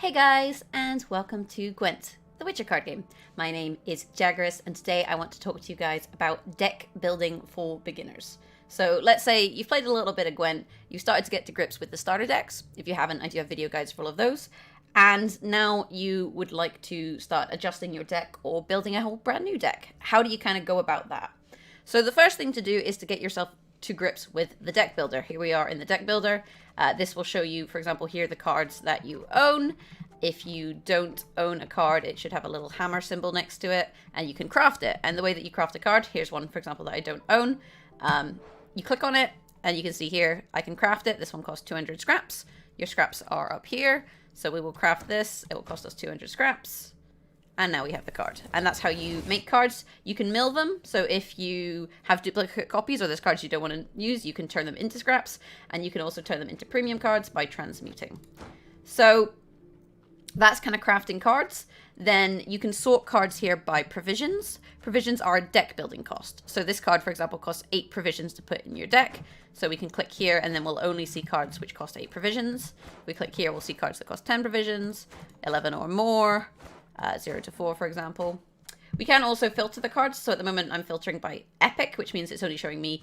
Hey guys, and welcome to Gwent, the Witcher card game. My name is Jaggerous, and today I want to talk to you guys about deck building for beginners. So let's say you've played a little bit of Gwent, you've started to get to grips with the starter decks. If you haven't, I do have video guides for all of those. And now you would like to start adjusting your deck or building a whole brand new deck. How do you kind of go about that? So the first thing to do is to get yourself to grips with the deck builder. Here we are in the deck builder. This will show you, for example, here the cards that you own. If you don't own a card, it should have a little hammer symbol next to it, and you can craft it. And the way that you craft a card, here's one, for example, that I don't own. You click on it, and you can see here, I can craft it. This one costs 200 scraps. Your scraps are up here. So we will craft this. It will cost us 200 scraps. And now we have the card. And that's how you make cards. You can mill them. So if you have duplicate copies or there's cards you don't want to use, you can turn them into scraps. And you can also turn them into premium cards by transmuting. So that's kind of crafting cards. Then you can sort cards here by provisions. Provisions are a deck building cost. So this card, for example, costs 8 provisions to put in your deck. So we can click here and then we'll only see cards which cost 8 provisions. If we click here, we'll see cards that cost 10 provisions, 11 or more. 0 to 4, for example. We can also filter the cards. So at the moment, I'm filtering by epic, which means it's only showing me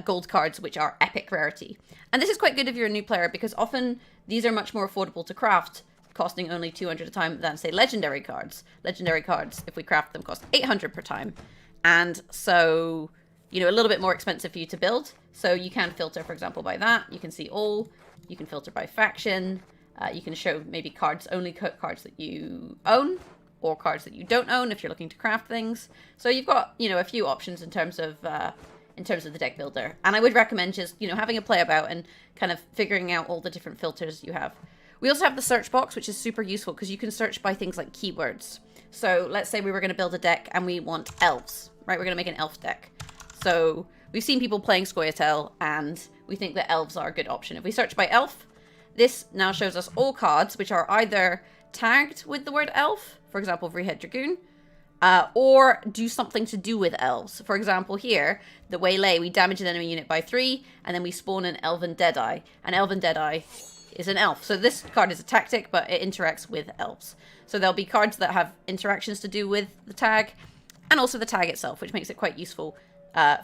gold cards, which are epic rarity. And this is quite good if you're a new player, because often these are much more affordable to craft, costing only 200 a time than, say, legendary cards. Legendary cards, if we craft them, cost 800 per time. And so, you know, a little bit more expensive for you to build. So you can filter, for example, by that. You can see all. You can filter by faction. You can show maybe cards, only cards that you own, or cards that you don't own if you're looking to craft things. So you've got, you know, a few options in terms of the deck builder. And I would recommend just, you know, having a play about and kind of figuring out all the different filters you have. We also have the search box, which is super useful because you can search by things like keywords. So let's say we were going to build a deck and we want elves, right? We're going to make an elf deck. So we've seen people playing scoia'tael and we think that elves are a good option. If we search by elf, this now shows us all cards which are either tagged with the word elf, for example, Vreehead Dragoon, or do something to do with elves. For example, here, the Waylay, we damage an enemy unit by 3, and then we spawn an Elven Deadeye. An Elven Deadeye is an elf. So this card is a tactic, but it interacts with elves. So there'll be cards that have interactions to do with the tag, and also the tag itself, which makes it quite useful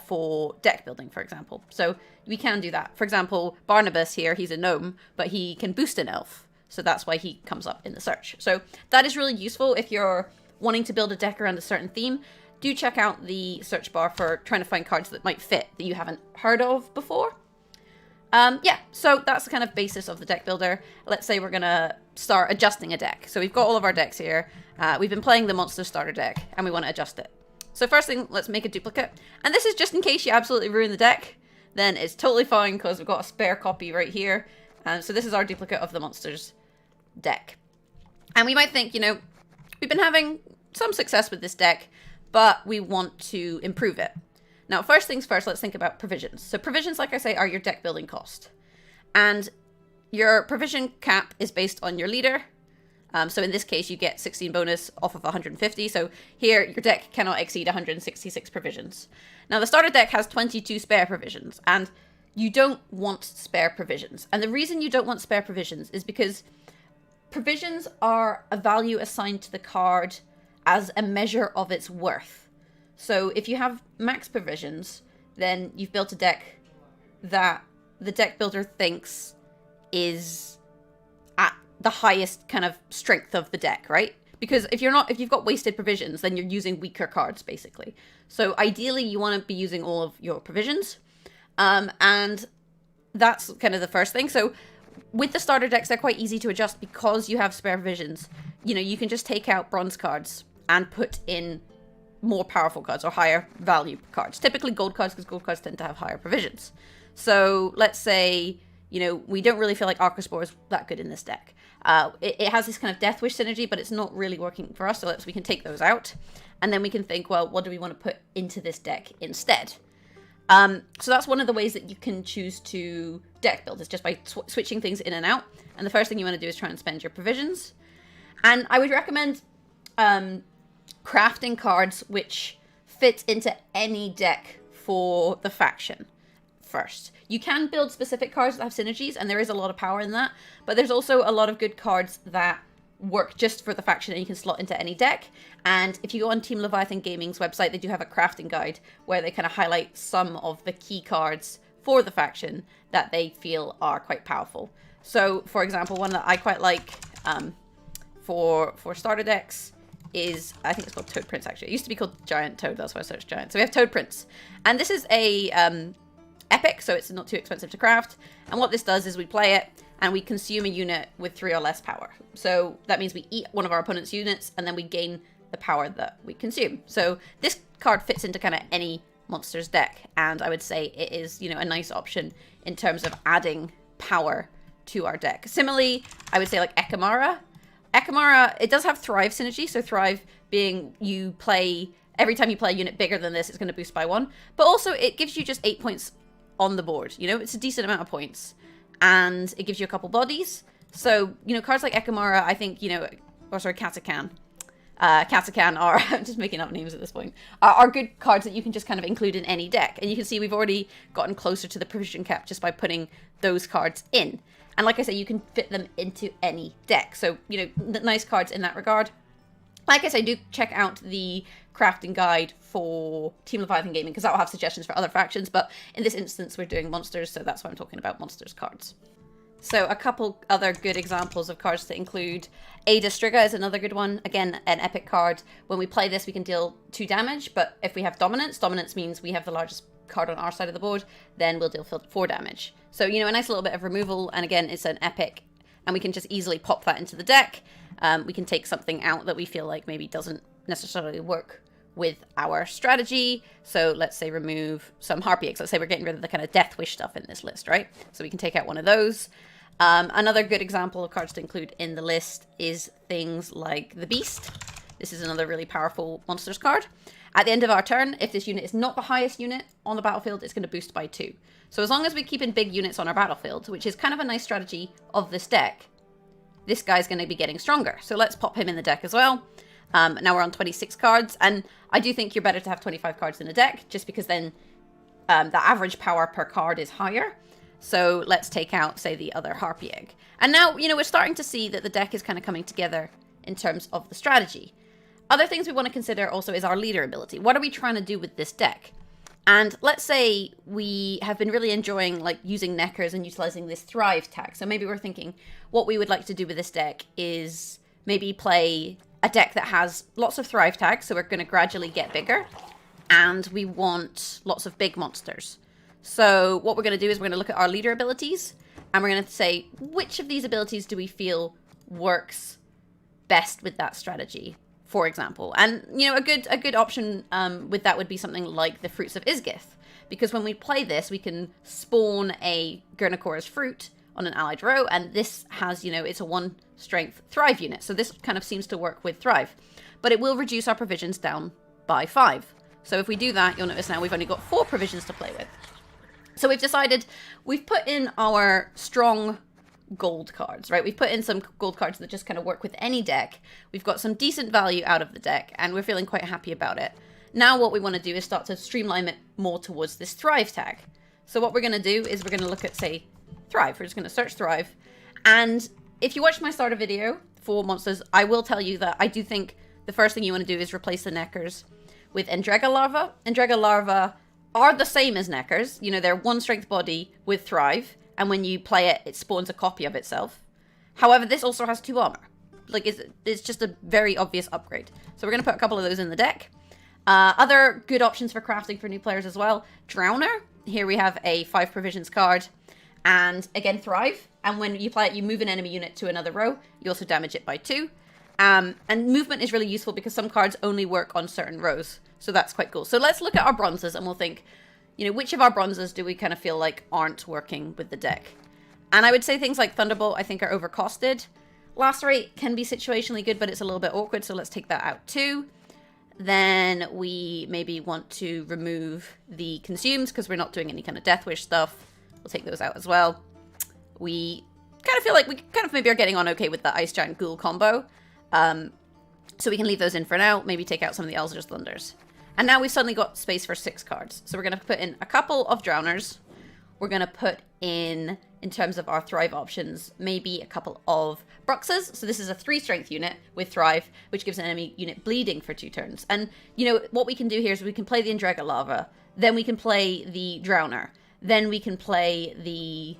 for deck building, for example. So we can do that. For example, Barnabas here, he's a gnome, but he can boost an elf. So that's why he comes up in the search. So that is really useful if you're wanting to build a deck around a certain theme. Do check out the search bar for trying to find cards that might fit that you haven't heard of before. Yeah, so that's the kind of basis of the deck builder. Let's say we're going to start adjusting a deck. So we've got all of our decks here. We've been playing the monster starter deck, and we want to adjust it. So first thing, let's make a duplicate. And this is just in case you absolutely ruin the deck. Then it's totally fine because we've got a spare copy right here. So this is our duplicate of the monsters deck. And we might think, you know, we've been having some success with this deck, but we want to improve it. Now, first things first, let's think about provisions. So provisions, like I say, are your deck building cost. And your provision cap is based on your leader. So in this case, you get 16 bonus off of 150. So here, your deck cannot exceed 166 provisions. Now, the starter deck has 22 spare provisions, and you don't want spare provisions. And the reason you don't want spare provisions is because provisions are a value assigned to the card as a measure of its worth. So if you have max provisions, then you've built a deck that the deck builder thinks is at the highest kind of strength of the deck, right? Because if you've got wasted provisions, then you're using weaker cards, basically. So ideally, you want to be using all of your provisions. And that's kind of the first thing. So with the starter decks, they're quite easy to adjust because you have spare provisions. You know, you can just take out bronze cards and put in more powerful cards or higher value cards. Typically gold cards, because gold cards tend to have higher provisions. So let's say, you know, we don't really feel like Archospore is that good in this deck. It has this kind of Death Wish synergy, but it's not really working for us, so we can take those out. And then we can think, well, what do we want to put into this deck instead? So that's one of the ways that you can choose to deck build, is just by switching things in and out. And the first thing you want to do is try and spend your provisions. And I would recommend crafting cards which fit into any deck for the faction. first. You can build specific cards that have synergies, and there is a lot of power in that, but there's also a lot of good cards that work just for the faction and you can slot into any deck. And if you go on Team Leviathan Gaming's website, they do have a crafting guide where they kind of highlight some of the key cards for the faction that they feel are quite powerful. So, for example, one that I quite like for starter decks is, I think it's called Toad Prince, actually. It used to be called Giant Toad, that's why I searched Giant. So we have Toad Prince. And this is a epic, so it's not too expensive to craft. And what this does is we play it, and we consume a unit with 3 or less power. So that means we eat one of our opponent's units, and then we gain the power that we consume. So this card fits into kind of any monster's deck, and I would say it is, you know, a nice option in terms of adding power to our deck. Similarly, I would say like Ekamara. Ekamara, it does have Thrive synergy, so Thrive being you play, every time you play a unit bigger than this, it's going to boost by 1. But also, it gives you just 8 points on the board. You know, it's a decent amount of points. And it gives you a couple bodies. So, you know, cards like Ekamara, I think, you know, or sorry, Katakan. Katakan are, I'm just making up names at this point, are good cards that you can just kind of include in any deck. And you can see we've already gotten closer to the provision cap just by putting those cards in. And like I said, you can fit them into any deck. So, you know, nice cards in that regard. Like I said, do check out the crafting guide for Team Leviathan Gaming, because that will have suggestions for other factions. But in this instance, we're doing monsters, so that's why I'm talking about monsters cards. So a couple other good examples of cards to include. Ada Striga is another good one. Again, an epic card. When we play this, we can deal 2 damage, but if we have dominance, dominance means we have the largest card on our side of the board, then we'll deal 4 damage. So, you know, a nice little bit of removal, and again, it's an epic, and we can just easily pop that into the deck. We can take something out that we feel like maybe doesn't necessarily work with our strategy. So let's say remove some Harpy Eggs. Let's say we're getting rid of the kind of Death Wish stuff in this list, right? So we can take out one of those. Another good example of cards to include in the list is things like the Beast. This is another really powerful monsters card. At the end of our turn, if this unit is not the highest unit on the battlefield, it's going to boost by 2. So as long as we keep in big units on our battlefield, which is kind of a nice strategy of this deck, this guy's going to be getting stronger. So let's pop him in the deck as well. Now we're on 26 cards, and I do think you're better to have 25 cards in a deck, just because then the average power per card is higher. So let's take out, say, the other Harpy Egg. And now, you know, we're starting to see that the deck is kind of coming together in terms of the strategy. Other things we want to consider also is our leader ability. What are we trying to do with this deck? And let's say we have been really enjoying like using Neckers and utilizing this Thrive tag. So maybe we're thinking what we would like to do with this deck is maybe play a deck that has lots of Thrive tags. So we're going to gradually get bigger, and we want lots of big monsters. So what we're going to do is we're going to look at our leader abilities, and we're going to say, which of these abilities do we feel works best with that strategy, for example. And, you know, a good option with that would be something like the Fruits of Isgith, because when we play this, we can spawn a Gurnakora's Fruit on an allied row, and this has, you know, it's a 1 strength Thrive unit, so this kind of seems to work with Thrive. But it will reduce our provisions down by 5. So if we do that, you'll notice now we've only got 4 provisions to play with. So we've decided, we've put in our strong gold cards, right? We've put in some gold cards that just kind of work with any deck. We've got some decent value out of the deck, and we're feeling quite happy about it. Now what we want to do is start to streamline it more towards this Thrive tag. So what we're going to do is we're going to look at, say, Thrive. We're just going to search Thrive. And if you watched my starter video for monsters, I will tell you that I do think the first thing you want to do is replace the Neckers with Endrega Larva. Endrega Larva are the same as Neckers. You know, they're 1 strength body with Thrive, and when you play it, it spawns a copy of itself. However, this also has 2 armor. Like, it's just a very obvious upgrade. So we're going to put a couple of those in the deck. Other good options for crafting for new players as well. Drowner. Here we have a 5 provisions card. And again, Thrive. And when you play it, you move an enemy unit to another row. You also damage it by 2. And movement is really useful because some cards only work on certain rows. So that's quite cool. So let's look at our bronzes, and we'll think, you know, which of our bronzes do we kind of feel like aren't working with the deck? And I would say things like Thunderbolt, I think, are overcosted. Lacerate can be situationally good, but it's a little bit awkward, so let's take that out too. Then we maybe want to remove the Consumes, because we're not doing any kind of Death Wish stuff. We'll take those out as well. We kind of feel like we kind of maybe are getting on okay with the Ice Giant Ghoul combo. So we can leave those in for now. Maybe take out some of the Elzer's Thunders. And now we've suddenly got space for 6 cards. So we're going to put in a couple of Drowners. we're going to put in terms of our Thrive options, maybe a couple of Bruxas. So this is a 3 strength unit with Thrive, which gives an enemy unit bleeding for 2 turns. And, you know, what we can do here is we can play the Andrega Lava, then we can play the Drowner, then we can play the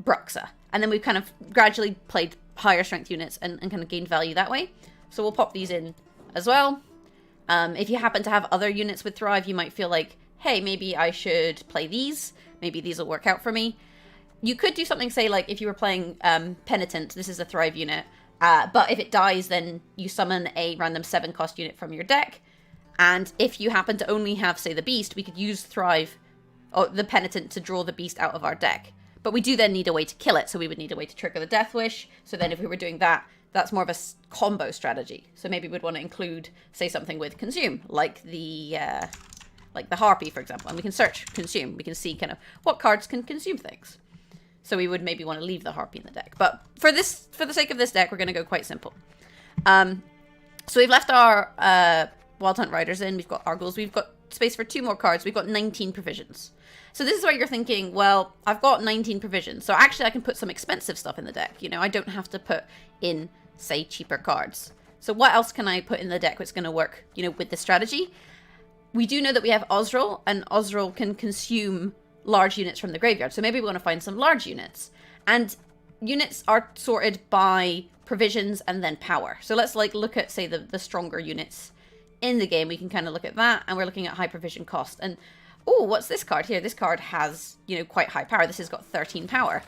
Bruxa. And then we've kind of gradually played higher strength units and kind of gained value that way. So we'll pop these in as well. If you happen to have other units with Thrive, you might feel like, hey, maybe I should play these. Maybe these will work out for me. You could do something, say, like if you were playing Penitent, this is a Thrive unit, but if it dies, then you summon a random 7 cost unit from your deck. And if you happen to only have, say, the Beast, we could use Thrive, or the Penitent, to draw the Beast out of our deck. But we do then need a way to kill it, so we would need a way to trigger the Death Wish. So then if we were doing that, that's more of a combo strategy. So maybe we'd want to include, say, something with Consume, like the Harpy, for example. And we can search Consume. We can see kind of what cards can consume things. So we would maybe want to leave the Harpy in the deck. But for the sake of this deck, we're going to go quite simple. So we've left our Wild Hunt Riders in. We've got Argles. We've got space for 2 more cards. We've got 19 provisions. So this is where you're thinking, well, I've got 19 provisions. So actually I can put some expensive stuff in the deck. You know, I don't have to put in, say, cheaper cards. So what else can I put in the deck that's going to work, you know, with this strategy? We do know that we have Osril, and Osril can consume large units from the graveyard. So maybe we want to find some large units. And units are sorted by provisions and then power. So let's like look at, say, the stronger units in the game. We can kind of look at that, and we're looking at high provision cost. And oh, what's this card here? This card has, you know, quite high power. This has got 13 power.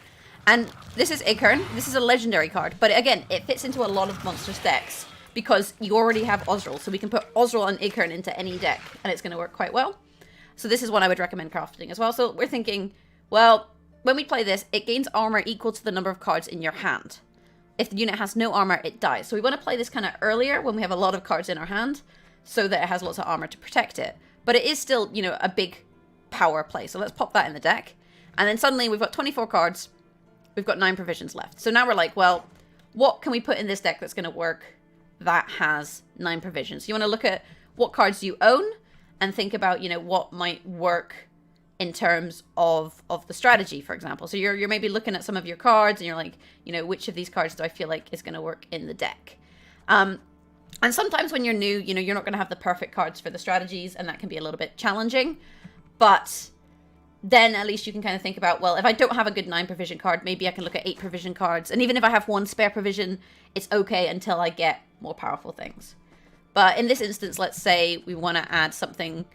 And this is Ichern. This is a legendary card. But again, it fits into a lot of monstrous decks because you already have Osril. So we can put Osril and Ichern into any deck, and it's going to work quite well. So this is one I would recommend crafting as well. So we're thinking, well, when we play this, it gains armor equal to the number of cards in your hand. If the unit has no armor, it dies. So we want to play this kind of earlier when we have a lot of cards in our hand so that it has lots of armor to protect it. But it is still, you know, a big power play. So let's pop that in the deck. And then suddenly we've got 24 cards. We've got 9 provisions left. So now we're like, well, what can we put in this deck that's going to work that has 9 provisions? So you want to look at what cards you own and think about, you know, what might work in terms of the strategy, for example. So you're maybe looking at some of your cards and you're like, you know, which of these cards do I feel like is going to work in the deck? And sometimes when you're new, you know, you're not going to have the perfect cards for the strategies, and that can be a little bit challenging. But then at least you can kind of think about, well, if I don't have a good 9 provision card, maybe I can look at 8 provision cards. And even if I have 1 spare provision, it's okay until I get more powerful things. But in this instance, let's say we want to add something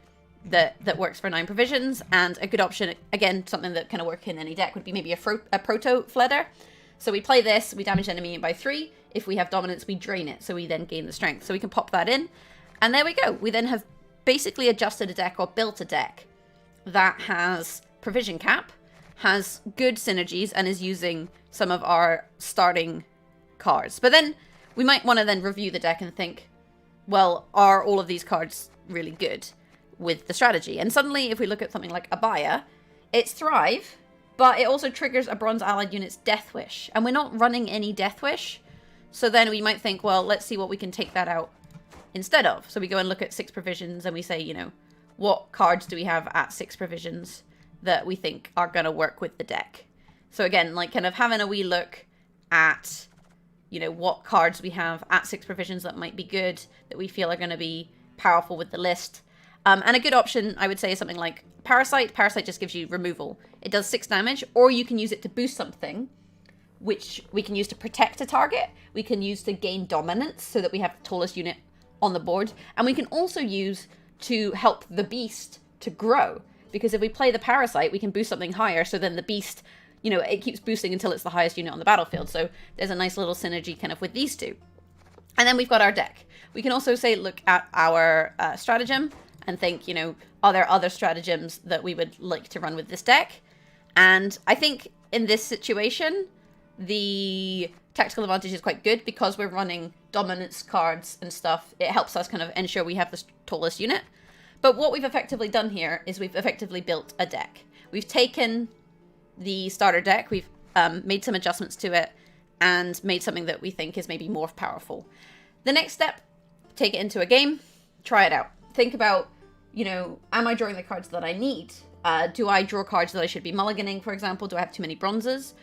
that works for 9 provisions. And a good option, again, something that kind of work in any deck would be maybe a Proto Fleder. So we play this, we damage enemy by 3. If we have dominance, we drain it. So we then gain the strength. So we can pop that in. And there we go. We then have basically adjusted a deck or built a deck that has provision cap, has good synergies, and is using some of our starting cards. But then we might want to then review the deck and think, well, are all of these cards really good with the strategy? And suddenly, if we look at something like Abaya, it's Thrive, but it also triggers a Bronze Allied unit's Death Wish. And we're not running any Death Wish. So then we might think, well, let's see what we can take that out instead of. So we go and look at 6 provisions and we say, you know, what cards do we have at 6 provisions that we think are going to work with the deck? So again, like kind of having a wee look at, you know, what cards we have at 6 provisions that might be good, that we feel are going to be powerful with the list. And a good option, I would say, is something like Parasite. Parasite just gives you removal. It does 6 damage, or you can use it to boost something, which we can use to protect a target. We can use to gain dominance so that we have the tallest unit on the board. And we can also use to help the beast to grow, because if we play the Parasite, we can boost something higher, so then the beast, you know, it keeps boosting until it's the highest unit on the battlefield. So there's a nice little synergy kind of with these two. And then we've got our deck. We can also say, look at our stratagem and think, you know, are there other stratagems that we would like to run with this deck? And I think in this situation, the tactical advantage is quite good because we're running dominance cards and stuff. It helps us kind of ensure we have the tallest unit. But what we've effectively done here is we've effectively built a deck. We've taken the starter deck, we've made some adjustments to it, and made something that we think is maybe more powerful. The next step, take it into a game, try it out. Think about, you know, am I drawing the cards that I need? Do I draw cards that I should be mulliganing, for example? Do I have too many bronzes?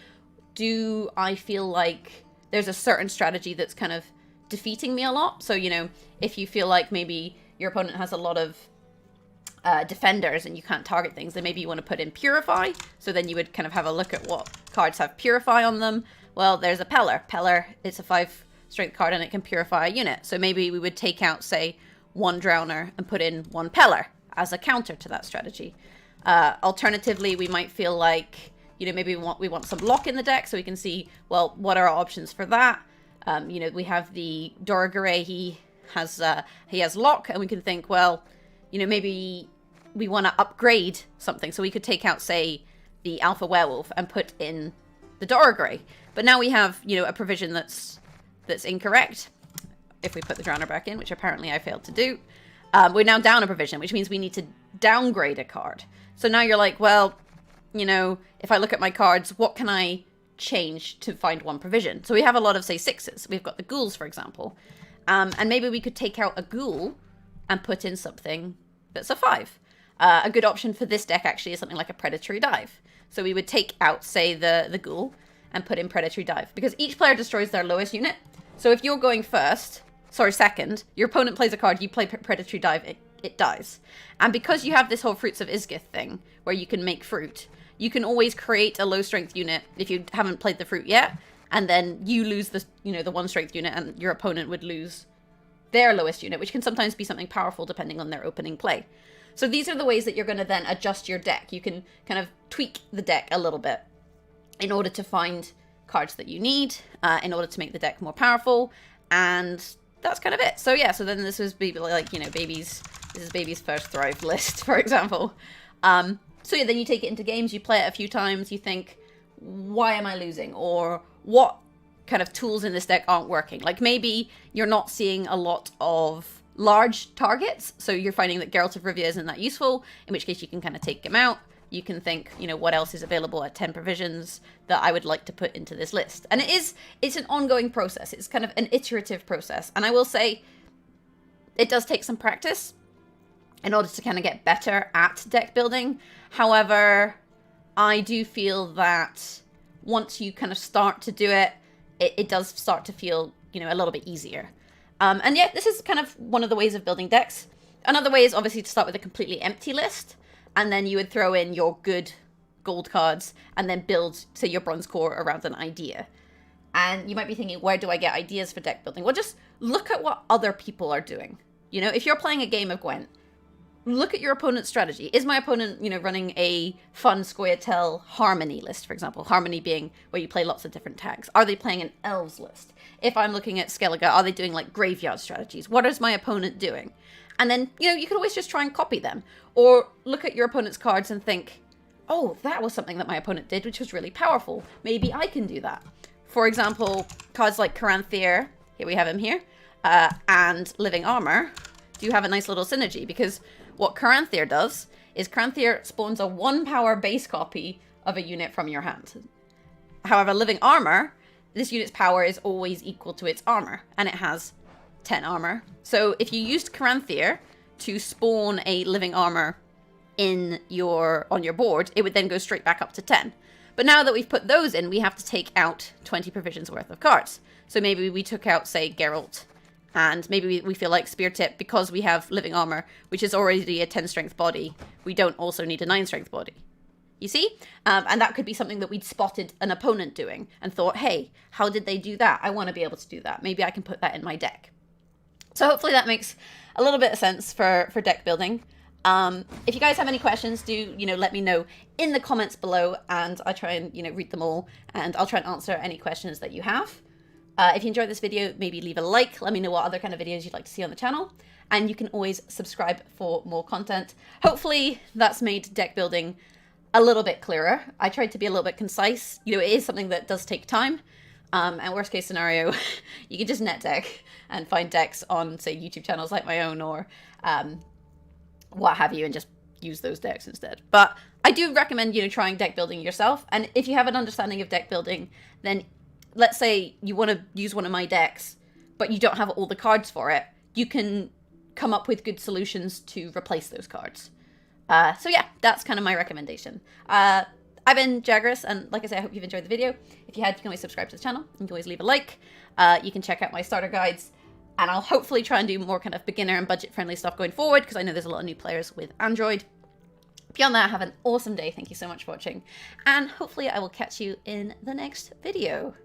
Do I feel like there's a certain strategy that's kind of defeating me a lot? So, you know, if you feel like maybe your opponent has a lot of defenders and you can't target things, then maybe you want to put in Purify. So then you would kind of have a look at what cards have Purify on them. Well, there's a Peller. Peller, it's a 5 strength card and it can purify a unit. So maybe we would take out, say, 1 Drowner and put in 1 Peller as a counter to that strategy. Alternatively, we might feel like, you know, maybe we want some lock in the deck, so we can see, well, what are our options for that? You know, we have the Doragare, he has lock, and we can think, well, you know, maybe we want to upgrade something, so we could take out, say, the Alpha Werewolf and put in the Doragare. But now we have, you know, a provision that's incorrect. If we put the Drowner back in, which apparently I failed to do, we're now down a provision, which means we need to downgrade a card. So now you're like, well, you know, if I look at my cards, what can I change to find 1 provision? So we have a lot of, say, 6s. We've got the ghouls, for example. And maybe we could take out a ghoul and put in something that's a 5. A good option for this deck, actually, is something like a Predatory Dive. So we would take out, say, the ghoul and put in Predatory Dive. Because each player destroys their lowest unit. So if you're going second, your opponent plays a card, you play Predatory Dive, it dies. And because you have this whole Fruits of Isgith thing, where you can make fruit, you can always create a low strength unit if you haven't played the fruit yet, and then you lose the 1 strength unit, and your opponent would lose their lowest unit, which can sometimes be something powerful depending on their opening play. So these are the ways that you're going to then adjust your deck. You can kind of tweak the deck a little bit in order to find cards that you need, in order to make the deck more powerful, and that's kind of it. So yeah, so then this was like, you know, this is Baby's first Thrive list, for example. So yeah, then you take it into games, you play it a few times, you think, why am I losing? Or what kind of tools in this deck aren't working? Like maybe you're not seeing a lot of large targets, so you're finding that Geralt of Rivia isn't that useful, in which case you can kind of take him out. You can think, you know, what else is available at 10 provisions that I would like to put into this list. And it's an ongoing process. It's kind of an iterative process. And I will say, it does take some practice in order to kind of get better at deck building. However, I do feel that once you kind of start to do it, it does start to feel, you know, a little bit easier. And yeah, this is kind of one of the ways of building decks. Another way is obviously to start with a completely empty list, and then you would throw in your good gold cards and then build, say, your bronze core around an idea. And you might be thinking, where do I get ideas for deck building? Well, just look at what other people are doing. You know, if you're playing a game of Gwent, look at your opponent's strategy. Is my opponent, you know, running a fun scoia'tael harmony list, for example? Harmony being where you play lots of different tags. Are they playing an elves list? If I'm looking at Skellige, are they doing like graveyard strategies? What is my opponent doing? And then, you know, you could always just try and copy them. Or look at your opponent's cards and think, oh, that was something that my opponent did, which was really powerful. Maybe I can do that. For example, cards like Caranthier, here we have him here, and Living Armor do have a nice little synergy, because what Caranthier does is Caranthier spawns a 1 power base copy of a unit from your hand. However, Living Armor, this unit's power is always equal to its armor, and it has 10 armor. So if you used Caranthier to spawn a Living Armor on your board, it would then go straight back up to 10. But now that we've put those in, we have to take out 20 provisions worth of cards. So maybe we took out, say, Geralt, and maybe we feel like Spear Tip, because we have Living Armor, which is already a 10 strength body, we don't also need a 9 strength body. You see? And that could be something that we'd spotted an opponent doing and thought, hey, how did they do that? I want to be able to do that. Maybe I can put that in my deck. So hopefully that makes a little bit of sense for deck building. If you guys have any questions, do, you know, let me know in the comments below, and I try and, you know, read them all, and I'll try and answer any questions that you have. If you enjoyed this video, maybe leave a like. Let me know what other kind of videos you'd like to see on the channel. And you can always subscribe for more content. Hopefully that's made deck building a little bit clearer. I tried to be a little bit concise. You know, it is something that does take time. And worst case scenario, you can just net deck and find decks on, say, YouTube channels like my own, or what have you, and just use those decks instead. But I do recommend, you know, trying deck building yourself. And if you have an understanding of deck building, then let's say you want to use one of my decks, but you don't have all the cards for it, you can come up with good solutions to replace those cards. So yeah, that's kind of my recommendation. I've been Jaggerous, and like I say, I hope you've enjoyed the video. If you had, you can always subscribe to the channel. You can always leave a like. You can check out my starter guides, and I'll hopefully try and do more kind of beginner and budget-friendly stuff going forward, because I know there's a lot of new players with Android. Beyond that, have an awesome day. Thank you so much for watching, and hopefully I will catch you in the next video.